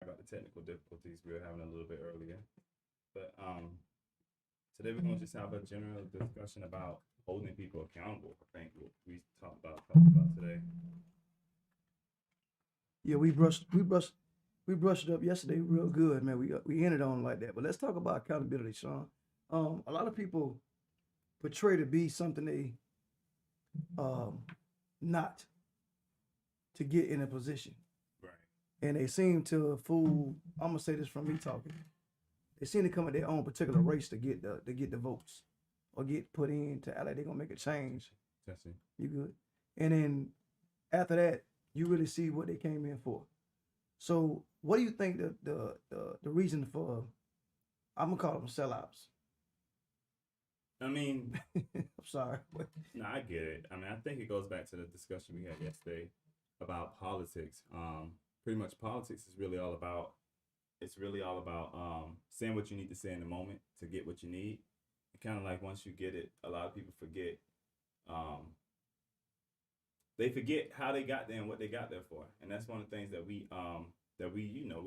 about the technical difficulties we were having a little bit earlier. But today we're going to just have a general discussion about holding people accountable. I think what we talked about today. Yeah, we brushed it up yesterday real good, man. We ended on like that. But let's talk about accountability, Sean. A lot of people portray to be something they um not to get in a position. Right. And they seem to fool. I'm gonna say this from me talking. They seem to come at their own particular race to get the votes or get put in to act like they're gonna make a change. Jesse. You good? And then after that, you really see what they came in for. So, what do you think the reason for? I'm gonna call them sellouts. I mean, I'm sorry. no, I get it. I mean, I think it goes back to the discussion we had yesterday about politics. Pretty much politics is really all about saying what you need to say in the moment to get what you need. And kind of like once you get it, a lot of people forget. Um, they forget how they got there and what they got there for, and that's one of the things that we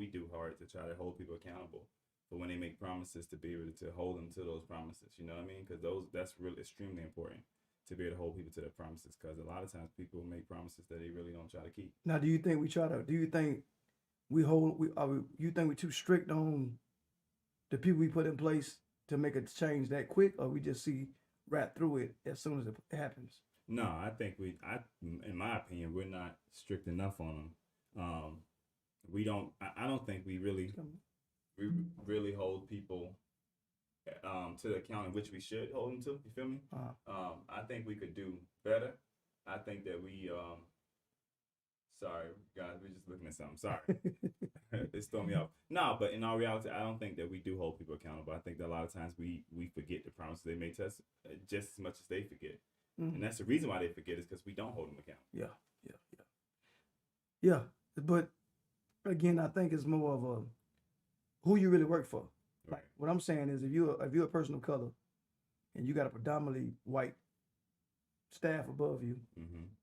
do hard to try to hold people accountable for when they make promises to be able to hold them to those promises. You know what I mean? Because that's really extremely important to be able to hold people to their promises. Because a lot of times people make promises that they really don't try to keep. Now, do you think we try to? Do you think we hold? You think we're too strict on the people we put in place to make a change that quick, or we just see right through it as soon as it happens? No, I think in my opinion, we're not strict enough on them. We don't. I don't think we really hold people to the account in which we should hold them to. You feel me? I think we could do better. I think that sorry guys, we're just looking at something. Sorry, it's throwing me off. No, but in all reality, I don't think that we do hold people accountable. I think that a lot of times we forget the promises they made to us just as much as they forget. And that's the reason why they forget is because we don't hold them accountable. Yeah. But again, I think it's more of a who you really work for. Right. Like what I'm saying is, if you're a person of color and you got a predominantly white staff above you,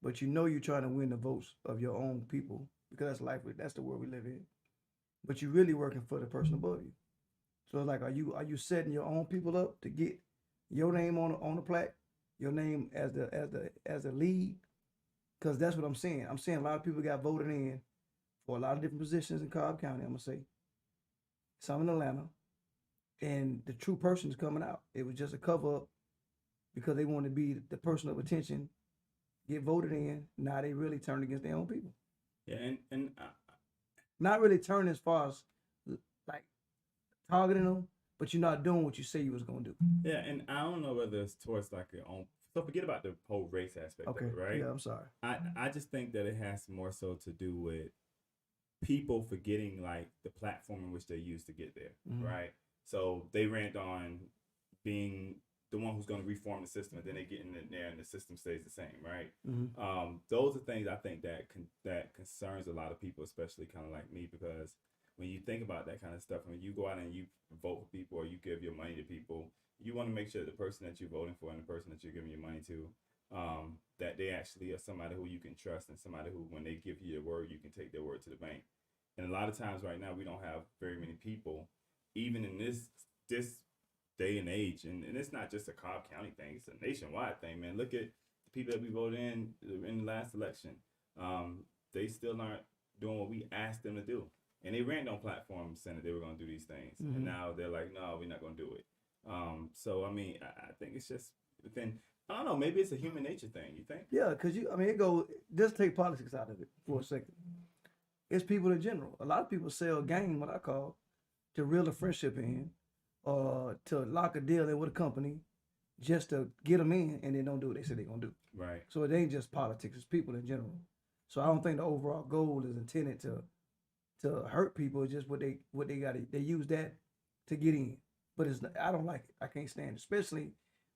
but you know you're trying to win the votes of your own people because that's life. That's the world we live in. But you're really working for the person above you. So it's like, are you setting your own people up to get your name on the plaque, your name as the lead? Because that's what I'm saying. I'm saying a lot of people got voted in for a lot of different positions in Cobb County. I'm gonna say some in Atlanta, and the true person is coming out. It was just a cover up because they want to be the person of attention, get voted in. Now they really turn against their own people. Yeah, and Not really turn as far as like targeting them, but you're not doing what you say you was gonna do. yeah, and I don't know whether it's towards like your own. So forget about the whole race aspect Okay. of it, right? Yeah, I'm sorry. I just think that it has more so to do with people forgetting like the platform in which they used to get there, right? So they rant on being the one who's going to reform the system, and then they get in there and the system stays the same, right? Those are things I think that concerns a lot of people, especially kind of like me, because when you think about that kind of stuff, when you go out and you vote for people or you give your money to people, you want to make sure the person that you're voting for and the person that you're giving your money to, that they actually are somebody who you can trust and somebody who, when they give you their word, you can take their word to the bank. And a lot of times right now, we don't have very many people, even in this day and age, and it's not just a Cobb County thing; it's a nationwide thing, man. Look at the people that we voted in the last election. They still aren't doing what we asked them to do, and they ran on platforms saying that they were going to do these things, and now they're like, no, we're not going to do it. So I mean, I think it's just within. I don't know. Maybe it's a human nature thing. You think? Yeah, because it goes. Just take politics out of it for a second. It's people in general. A lot of people sell game, what I call, to reel a friendship in, or to lock a deal in with a company, just to get them in, and they don't do what they say they're gonna do. Right. So it ain't just politics; it's people in general. So I don't think the overall goal is intended to hurt people. It's just what they got. They use that to get in. But I don't like it. I can't stand it, especially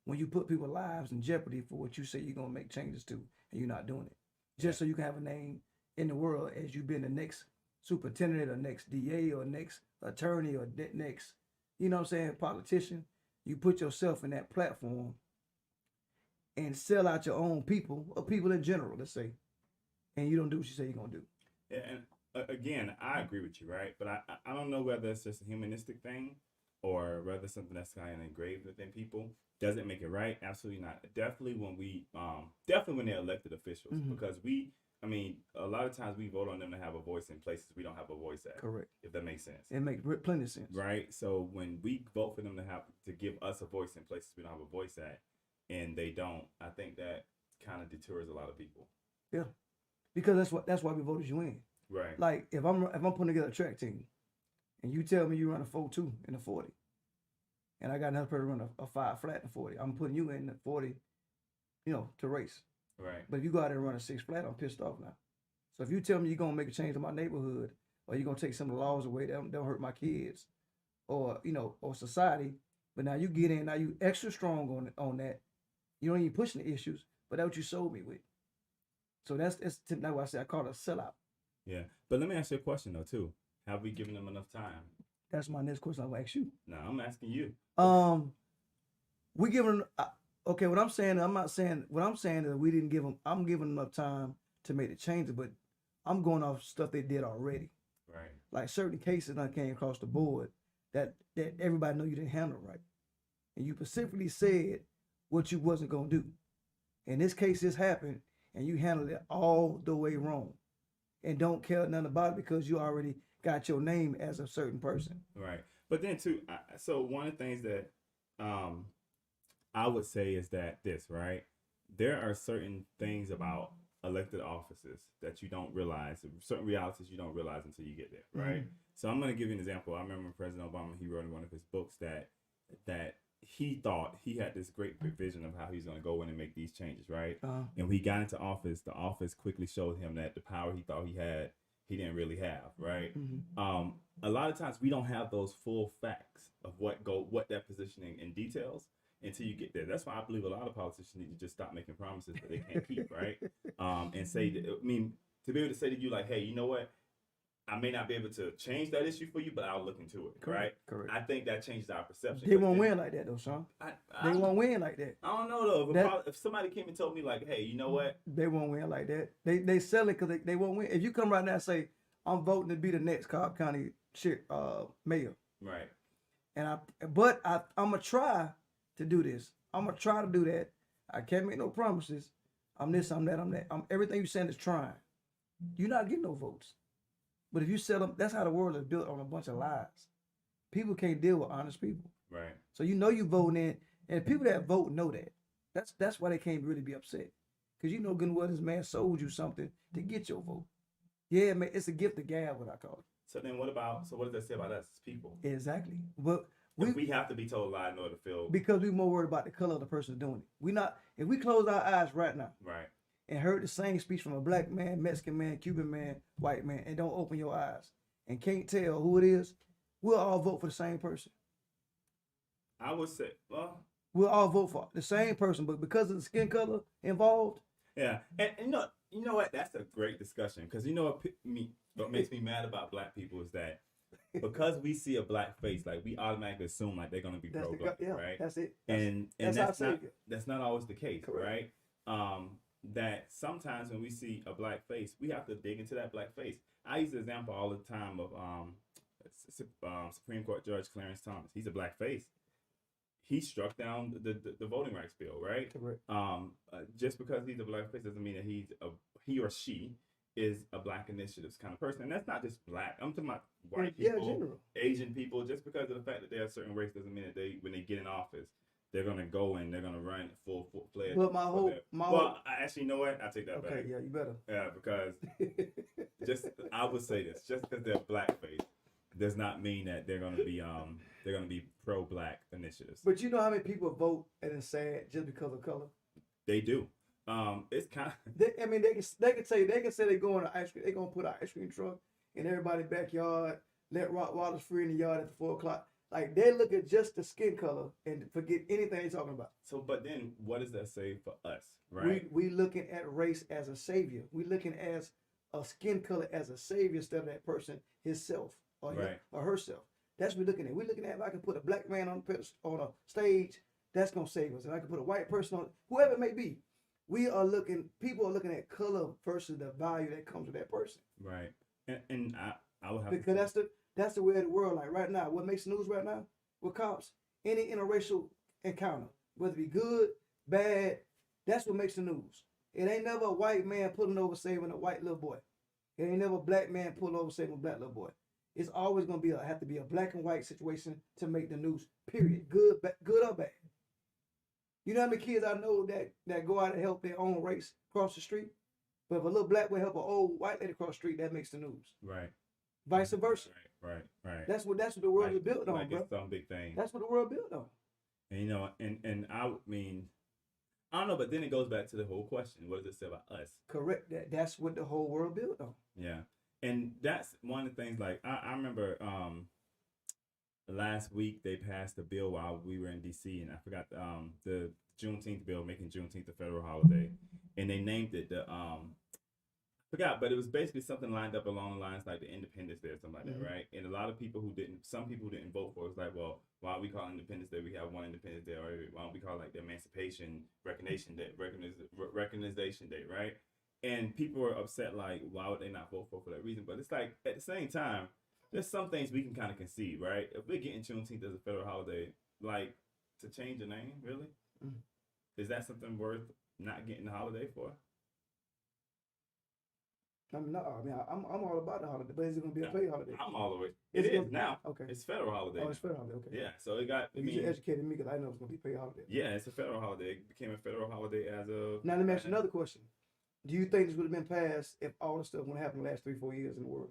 when you put people's lives in jeopardy for what you say you're gonna make changes to, and you're not doing it, just so you can have a name in the world as you've been the next superintendent or next DA or next attorney or next, you know what I'm saying, politician. You put yourself in that platform and sell out your own people or people in general, let's say, and you don't do what you say you're gonna do. Yeah, and again, I agree with you, right? But I don't know whether it's just a humanistic thing or whether something that's kind of engraved within people. Does it make it right? Absolutely not. Definitely definitely when they're elected officials, because I mean, a lot of times we vote on them to have a voice in places we don't have a voice at. Correct. If that makes sense. It makes plenty of sense. Right. So when we vote for them to give us a voice in places we don't have a voice at, and they don't, I think that kind of deters a lot of people. Yeah, because that's why we voted you in. Right. Like if I'm putting together a track team, and you tell me you run a 4.2 in the 40, and I got another person run a 5 flat in the 40, I'm putting you in the 40, to race. Right. But if you go out there and run a 6 flat, I'm pissed off now. So if you tell me you're gonna make a change in my neighborhood, or you're gonna take some of the laws away that don't hurt my kids, or or society, but now you get in, now you extra strong on that. You don't even pushing the issues, but that's what you sold me with. So that's why I say I call it a sellout. Yeah, but let me ask you a question though too. Have we given them enough time? That's my next question. I'll ask you. No, I'm asking you. We giving okay. What I'm saying is we didn't give them. I'm giving them enough time to make the changes, but I'm going off stuff they did already. Right. Like certain cases I came across the board that everybody know you didn't handle right, and you specifically said what you wasn't gonna do. In this case, this happened, and you handled it all the way wrong, and don't care nothing about it because you already got your name as a certain person. Right. But then too, so one of the things that I would say is that right? There are certain things about elected offices that you don't realize, certain realities you don't realize until you get there, right? Mm-hmm. So I'm going to give you an example. I remember President Obama, he wrote in one of his books that he thought he had this great vision of how he's going to go in and make these changes, right? And when he got into office, the office quickly showed him that the power he thought he had, he didn't really have, right? Mm-hmm. A lot of times we don't have those full facts of what that positioning in details until you get there. That's why I believe a lot of politicians need to just stop making promises that they can't keep, right? And say, to be able to say to you like, hey, you know what? I may not be able to change that issue for you, but I'll look into it, right? Correct. I think that changes our perception. They won't win like that, though, Sean. They won't win like that. I don't know, though. If somebody came and told me, like, hey, you know what? They won't win like that. They sell it because they won't win. If you come right now and say, I'm voting to be the next Cobb County mayor. Right. I'm going to try to do this. I'm going to try to do that. I can't make no promises. I'm this, I'm that, I'm that. Everything you're saying is trying. You're not getting no votes. But if you sell them, that's how the world is built, on a bunch of lies. People can't deal with honest people. Right. So you voting in, and people that vote know that. That's why they can't really be upset. Because you know good and well this man sold you something to get your vote. Yeah, man, it's a gift of gab, what I call it. So then what does that say about us as people? Exactly. But we have to be told a lie in order to feel. Because we're more worried about the color of the person doing it. If we close our eyes right now. Right. And heard the same speech from a black man, Mexican man, Cuban man, white man, and don't open your eyes and can't tell who it is, we'll all vote for the same person. I would say, well, we'll all vote for the same person, but because of the skin color involved. Yeah, and you know what? That's a great discussion, because you know what makes me mad about black people is that because we see a black face, like we automatically assume like they're gonna be pro-black, right? That's it. And that's not always the case, correct. Right? That sometimes when we see a black face, we have to dig into that black face. I use the example all the time of Supreme Court Judge Clarence Thomas. He's a black face. He struck down the voting rights bill, right? Correct. Just because he's a black face doesn't mean that he or she is a black initiatives kind of person. And that's not just black. I'm talking about white people, Asian people. Just because of the fact that they're a certain race doesn't mean that when they get in office, they're gonna go and they're gonna run full fledged. But actually, you know what? I take that back. Okay, yeah, you better. Yeah, because I would say this: just because they're blackface does not mean that they're gonna be pro-black initiatives. But you know how many people vote and it's sad just because of color? They do. It's kind of. They can say they go on an ice cream. They gonna put an ice cream truck in everybody's backyard. Let Rottweilers free in the yard at 4:00. Like, they look at just the skin color and forget anything they're talking about. So, but then what does that say for us, right? We looking at race as a savior. We looking at a skin color as a savior instead of that person himself or herself. That's what we're looking at. We're looking at if I can put a black man on a stage, that's going to save us. If I can put a white person on, whoever it may be, people are looking at color versus the value that comes with that person. Right. And I would have because that's the way of the world. Like right now, what makes the news right now with cops? Any interracial encounter, whether it be good, bad, that's what makes the news. It ain't never a white man pulling over saving a white little boy. It ain't never a black man pulling over saving a black little boy. It's always gonna have to be a black and white situation to make the news. Period. Good, good or bad. You know how many kids I know that go out and help their own race cross the street? But if a little black boy help an old white lady cross the street, that makes the news. Right. Vice versa. Right. That's what the world like, is built on, like bro. It's some big thing. That's what the world built on. And and I mean, I don't know, but then it goes back to the whole question: what does it say about us? Correct. That's what the whole world built on. Yeah, and that's one of the things. Like I remember last week they passed a bill while we were in DC, and I forgot the Juneteenth bill, making Juneteenth a federal holiday, and they named it the forgot, but it was basically something lined up along the lines like the Independence Day or something like that, right? And a lot of people some people who didn't vote for it was like, well, why don't we call Independence Day? We have one Independence Day, or why don't we call it like the Emancipation Recognition Day, Recognition Day, right? And people were upset, like, why would they not vote for that reason? But it's like, at the same time, there's some things we can kind of concede, right? If we're getting Juneteenth as a federal holiday, like, to change the name, really? Is that something worth not getting the holiday for? I'm all about the holiday, but is it going to be a paid holiday? I'm all the way. It is now. Okay. It's federal holiday. Oh, it's federal holiday. Okay. Yeah. So it got. You just educated me because I know it's going to be paid holiday. Yeah, it's a federal holiday. It became a federal holiday as of. Now let me ask you another question. Do you think this would have been passed if all the stuff would have happened the last 3-4 years in the world?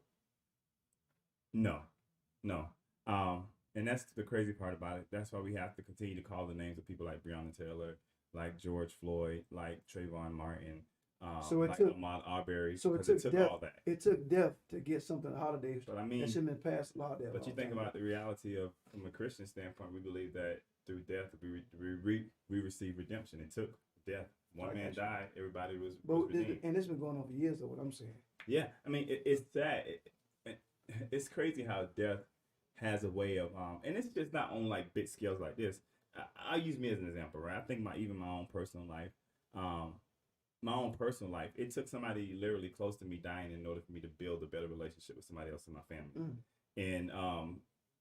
No. And that's the crazy part about it. That's why we have to continue to call the names of people like Breonna Taylor, like George Floyd, like Trayvon Martin. So it like took Ahmaud Arbery. So it took all that. It took death to get something a holiday. But I mean, that should have been passed law there. But you think about the reality of, from a Christian standpoint, we believe that through death we receive redemption. It took death. One man died. Everybody was redeemed. And it's been going on for years, though. What I'm saying. Yeah, I mean it's sad. It's crazy how death has a way of and it's just not on like big scales like this. I'll use me as an example, right? I think my own personal life. My own personal life, it took somebody literally close to me dying in order for me to build a better relationship with somebody else in my family. And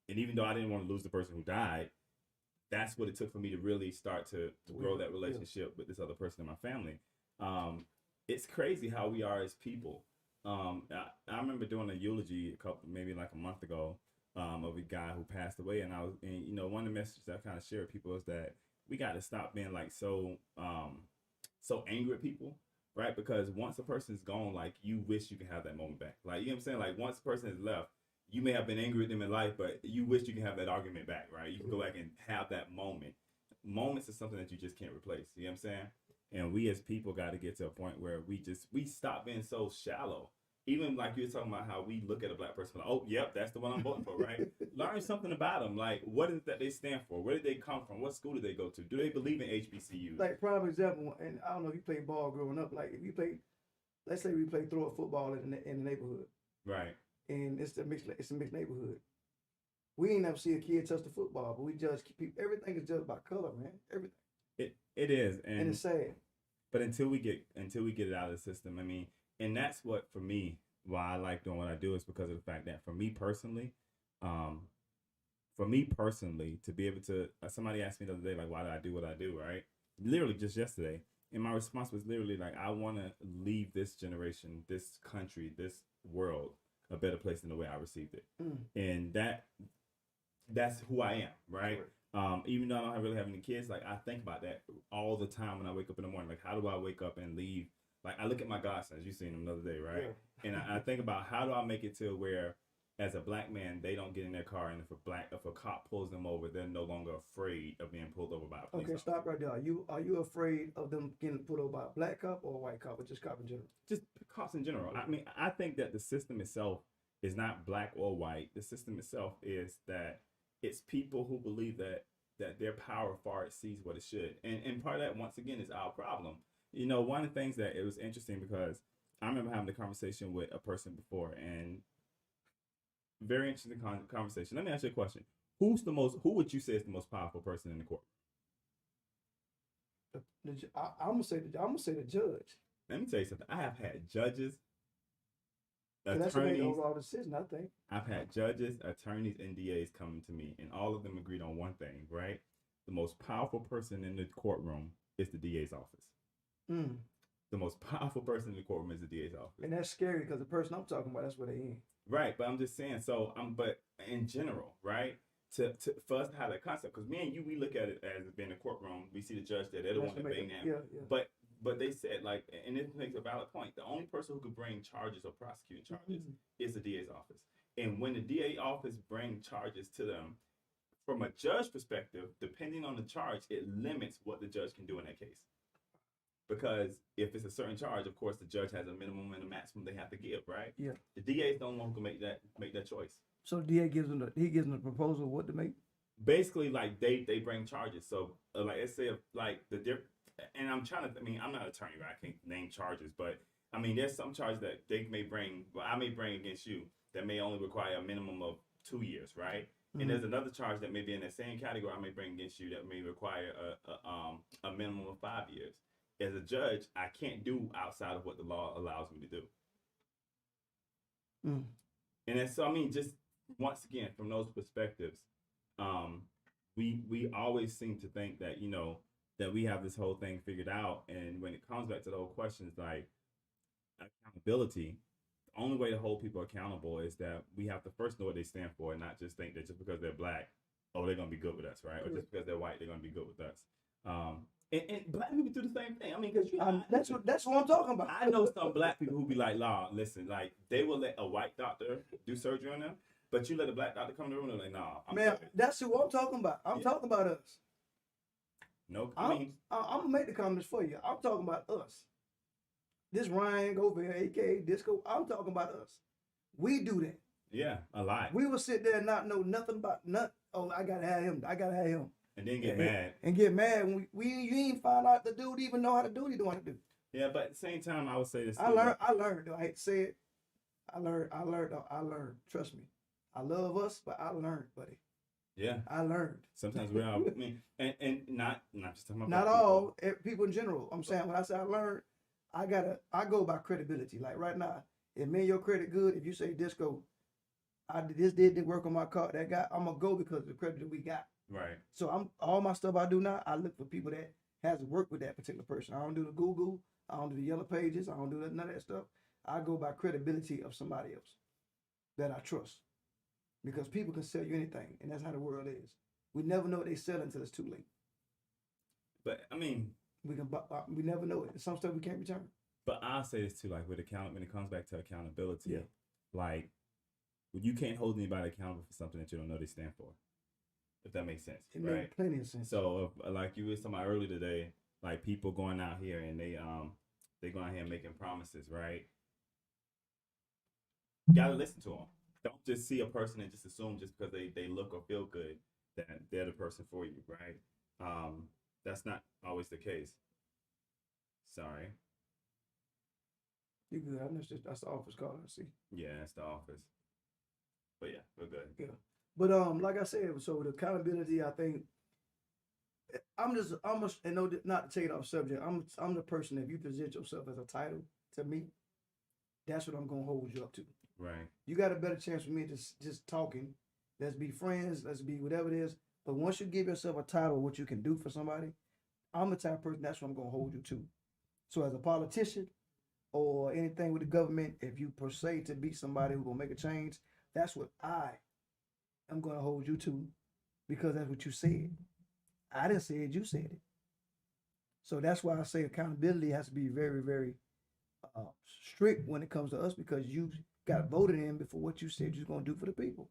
even though I didn't want to lose the person who died, that's what it took for me to really start to grow that relationship with this other person in my family. It's crazy how we are as people. I remember doing a eulogy maybe like a month ago of a guy who passed away, and one of the messages I kind of share with people is that we got to stop being like so angry at people, right? Because once a person's gone, like, you wish you can have that moment back. Like, you know what I'm saying? Like, once a person has left, you may have been angry with them in life, but you wish you can have that argument back, right? You can go back and have that moment. Moments is something that you just can't replace. You know what I'm saying? And we as people got to get to a point where we stop being so shallow. Even like you were talking about how we look at a black person like, oh, yep, that's the one I'm voting for, right? Learn something about them. Like, what is it that they stand for? Where did they come from? What school did they go to? Do they believe in HBCUs? Like, prime example, and I don't know if you played ball growing up. Like, if you play, let's say we play throw a football in the neighborhood. Right. And it's a mixed neighborhood. We ain't never see a kid touch the football, but we judge people. Everything is judged by color, man. Everything. It is. And it's sad. But until we get it out of the system, I mean, and that's what, for me, why I like doing what I do is because of the fact that for me personally, to be able to, somebody asked me the other day, like, why do I do what I do, right? Literally just yesterday. And my response was literally like, I want to leave this generation, this country, this world a better place than the way I received it. And that's who I am, right? Even though I don't really have any kids, like, I think about that all the time when I wake up in the morning. Like, how do I wake up and leave? Like, I look at my godsons, you seen them the other day, right? Yeah. And I think about, how do I make it to where, as a black man, they don't get in their car, and if a cop pulls them over, they're no longer afraid of being pulled over by a police officer. Stop right there. Are you afraid of them getting pulled over by a black cop or a white cop, or just cop in general? Just cops in general. I mean, I think that the system itself is not black or white. The system itself is that it's people who believe that their power far exceeds what it should. And part of that, once again, is our problem. You know, one of the things that it was interesting, because I remember having the conversation with a person before, and very interesting conversation. Let me ask you a question. Who would you say is the most powerful person in the court? I'm gonna say the judge. Let me tell you something. I have had judges That's what made the overall decision, I think. I've had judges, attorneys, and DAs coming to me, and all of them agreed on one thing, right? The most powerful person in the courtroom is the DA's office. Mm. The most powerful person in the courtroom is the DA's office. And that's scary because the person I'm talking about, that's where they in. Right, but I'm just saying, but in general, right? For us to have that concept, because me and you, we look at it as being a courtroom. We see the judge there; they're the one that bring that. Yeah. But they said, like, and it makes a valid point. The only person who could bring charges or prosecute charges is the DA's office. And when the DA office bring charges to them, from a judge perspective, depending on the charge, it limits what the judge can do in that case. Because if it's a certain charge, of course, the judge has a minimum and a maximum they have to give, right? Yeah. The DA is the only one who can make that choice. So the DA gives them the proposal of what to make. Basically, like they bring charges. So like let's say and I'm trying to. I mean, I'm not an attorney, right? I can't name charges, but I mean, there's some charges that they may bring. Well, I may bring against you that may only require a minimum of 2 years, right? Mm-hmm. And there's another charge that may be in the same category I may bring against you that may require a minimum of 5 years. As a judge, I can't do outside of what the law allows me to do. Mm. And then, so I mean, just once again, from those perspectives, we always seem to think that, you know, that we have this whole thing figured out. And when it comes back to the whole question, it's like accountability. The only way to hold people accountable is that we have to first know what they stand for and not just think that just because they're black, oh, they're going to be good with us, right? Or just because they're white, they're going to be good with us. And black people do the same thing. I mean, because that's what I'm talking about. I know some black people who be like, "Nah, listen, like they will let a white doctor do surgery on them, but you let a black doctor come in the room and they're like, nah, man, that's who I'm talking about. I'm talking about us. No, I'm gonna make the comments for you. I'm talking about us. This Ryan over here, aka Disco. I'm talking about us. We do that. Yeah, a lot. We will sit there and not know nothing about nothing. Oh, I gotta have him. I gotta have him. And then get mad. And get mad when you ain't find out the dude even know how to do what he want to do. Yeah, but at the same time, I would say this. I learned. I hate to say it. I learned. Trust me. I love us, but I learned, buddy. Yeah. I learned. Sometimes we are. I mean, and not just talking about not all people in general. I'm saying when I say I learned, I go by credibility. Like right now, if me and your credit good, if you say Disco, this did work on my car, that guy, I'm gonna go because of the credit that we got. Right. So all my stuff I do now, I look for people that has worked with that particular person. I don't do the Google, I don't do the Yellow Pages, I don't do none of that stuff. I go by credibility of somebody else that I trust. Because people can sell you anything, and that's how the world is. We never know what they sell until it's too late. But I mean, we never know it. Some stuff we can't return. But I'll say this too, like when it comes back to accountability, like you can't hold anybody accountable for something that you don't know they stand for. If that makes sense, it right? Makes plenty of sense. So, like you were talking about earlier today, like people going out here and they going out here and making promises, right? You gotta listen to them. Don't just see a person and just assume just because they look or feel good that they're the person for you, right? That's not always the case. Sorry. You good? That's the office calling. I see. Yeah, that's the office. But yeah, we're good. Yeah. But like I said, so the accountability, I think and no, not to take it off subject. I'm the person. If you present yourself as a title to me, that's what I'm gonna hold you up to. Right. You got a better chance with me just talking. Let's be friends. Let's be whatever it is. But once you give yourself a title, what you can do for somebody, I'm the type of person. That's what I'm gonna hold you to. So as a politician or anything with the government, if you per se to be somebody who's gonna make a change, that's what I'm going to hold you to, because that's what you said. I didn't say it, you said it. So that's why I say accountability has to be very, very strict when it comes to us, because you got voted in before what you said you're going to do for the people.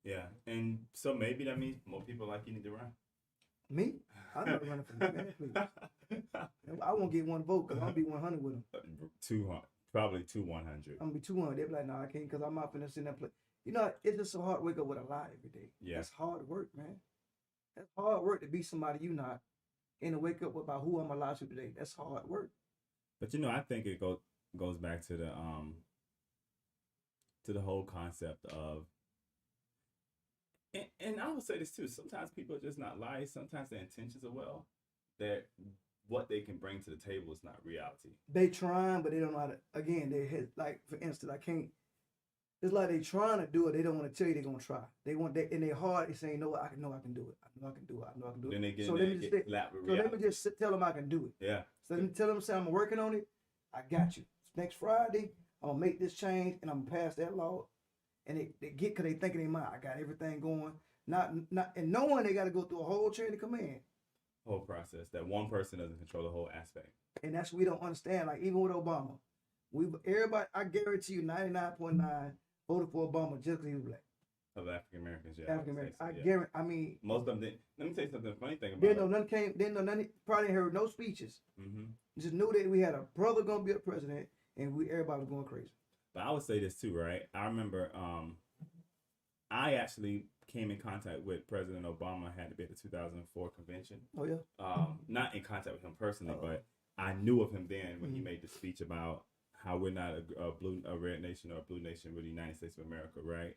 Yeah, and so maybe that means more people like you need to run. Me? I'm not running for me, man, please. I won't get one vote because I'll be 100 with them. 200, probably 100. I'm going to be 200. They'll be like, no, I can't, because I'm not finna sit in that place. You know, it's just so hard to wake up with a lie every day. Yeah. That's hard work, man. That's hard work to be somebody you not, and to wake up about who I'm gonna lie to today. That's hard work. But you know, I think it goes back to the whole concept of, and I would say this too. Sometimes people are just not liars. Sometimes their intentions are well. That what they can bring to the table is not reality. They trying, but they don't know how to. Again, they hit, like for instance, I can't. It's like they trying to do it. They don't want to tell you they're gonna try. They want that in their heart. They saying, "No, I know I can do it. I know I can do it. I know I can do it." Then they get So in let there me and just get slapped with so let reality. me just tell them I can do it. Yeah. So let me tell them, say I'm working on it. I got you. Next Friday, I'm gonna make this change and I'm gonna pass that law. And they get because they think in their mind, I got everything going. Not and knowing they got to go through a whole chain of command. Whole process that one person doesn't control the whole aspect. And that's what we don't understand. Like even with Obama, everybody, I guarantee you, 99.9 voted for Obama just because he was black. Of African Americans, yeah. African Americans. I guarantee. I mean, most of them didn't. Let me tell you something funny thing about didn't know none came. Didn't know none. Probably heard no speeches. Mm-hmm. Just knew that we had a brother gonna be a president, and everybody was going crazy. But I would say this too, right? I remember, I actually came in contact with President Obama. Had to be at the 2004 convention. Oh yeah. Not in contact with him personally, but I knew of him then when he made the speech about how we're not a red nation or a blue nation, we're the United States of America, right?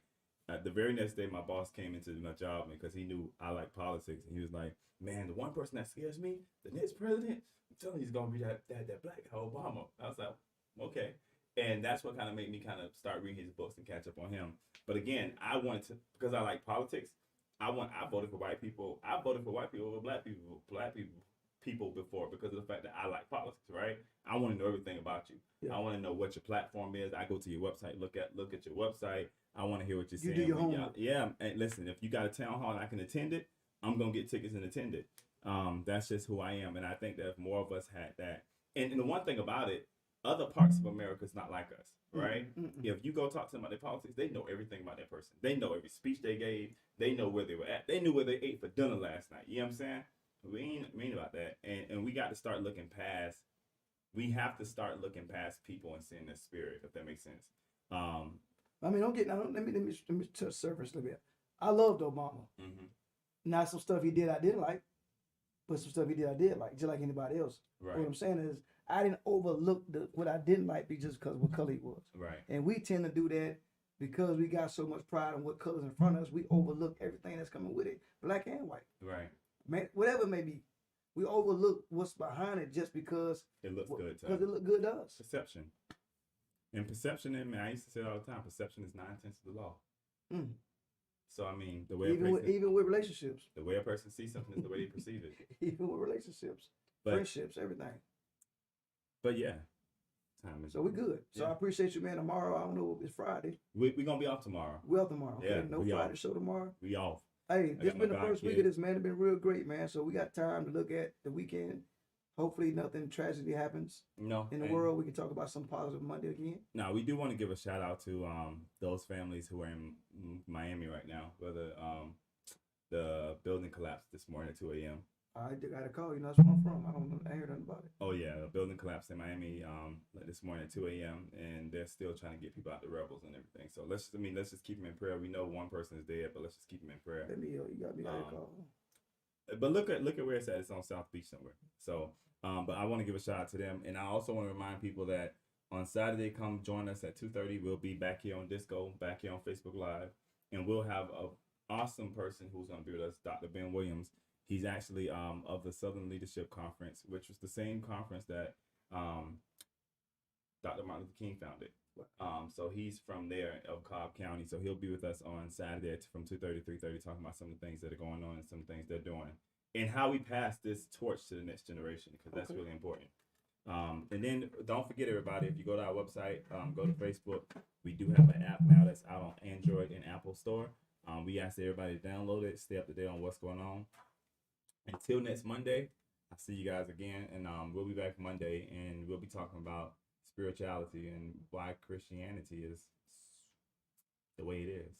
The very next day, my boss came into my job because he knew I like politics, and he was like, "Man, the one person that scares me, the next president, I'm telling you, he's gonna be that black guy, Obama." I was like, "Okay," and that's what kind of made me kind of start reading his books and catch up on him. But again, I wanted to, because I like politics. I voted for white people. I voted for white people over black people before because of the fact that I like politics, right? I want to know everything about you. Yeah. I want to know what your platform is. I go to your website, look at your website. I want to hear what you're saying. You do your homework. Yeah, and listen, if you got a town hall and I can attend it, I'm gonna get tickets and attend it. That's just who I am, and I think that if more of us had that, and the one thing about it, other parts of America is not like us, right? Mm-hmm. If you go talk to them about their politics, they know everything about that person. They know every speech they gave. They know where they were at. They knew where they ate for dinner last night. You know what I'm saying? We ain't mean about that, and we got to start looking past. We have to start looking past people and seeing their spirit, if that makes sense. I mean, let me touch surface a little bit. I loved Obama. Mm-hmm. Now, some stuff he did I didn't like, but some stuff he did I did like, just like anybody else. Right. What I'm saying is, I didn't overlook what I didn't like just because of what color he was. Right. And we tend to do that because we got so much pride in what colors in front of us. We overlook everything that's coming with it, black and white. Right. Man, whatever it may be, we overlook what's behind it just because it looks good. Because it looked good to us. Perception. And perception, I used to say it all the time, perception is 9/10 of the law. Mm. So, I mean, the way even with relationships. The way a person sees something is the way they perceive it. Even with relationships, friendships, everything. But yeah. So we're good. So I appreciate you, man. Tomorrow, I don't know, it's Friday. We're going to be off tomorrow. We're off tomorrow. Okay? Yeah, no Friday show tomorrow. We off. Hey, this has been the first week of this, man. It's been real great, man. So we got time to look at the weekend. Hopefully nothing tragedy happens in the world. We can talk about some positive Monday again. No, we do want to give a shout out to those families who are in Miami right now. Whether the building collapsed this morning at 2 a.m. I got a call. You know, that's where I'm from. I heard nothing about it. Oh yeah, the building collapsed in Miami this morning at 2 a.m. and they're still trying to get people out, the rebels and everything. So let's just keep them in prayer. We know one person is dead, but let's just keep them in prayer. You got me a call. But look at where it's at. It's on South Beach somewhere. So, but I want to give a shout out to them, and I also want to remind people that on Saturday, come join us at 2:30. We'll be back here on Disco, back here on Facebook Live, and we'll have an awesome person who's going to be with us, Dr. Ben Williams. He's actually of the Southern Leadership Conference, which was the same conference that Dr. Martin Luther King founded. So he's from there of Cobb County. So he'll be with us on Saturday from 2:30 to 3:30, talking about some of the things that are going on and some of the things they're doing and how we pass this torch to the next generation, because that's really important. And then don't forget, everybody, if you go to our website, go to Facebook, we do have an app now that's out on Android and Apple Store. We ask everybody to download it, stay up to date on what's going on. Until next Monday, I'll see you guys again, and we'll be back Monday, and we'll be talking about spirituality and why Christianity is the way it is.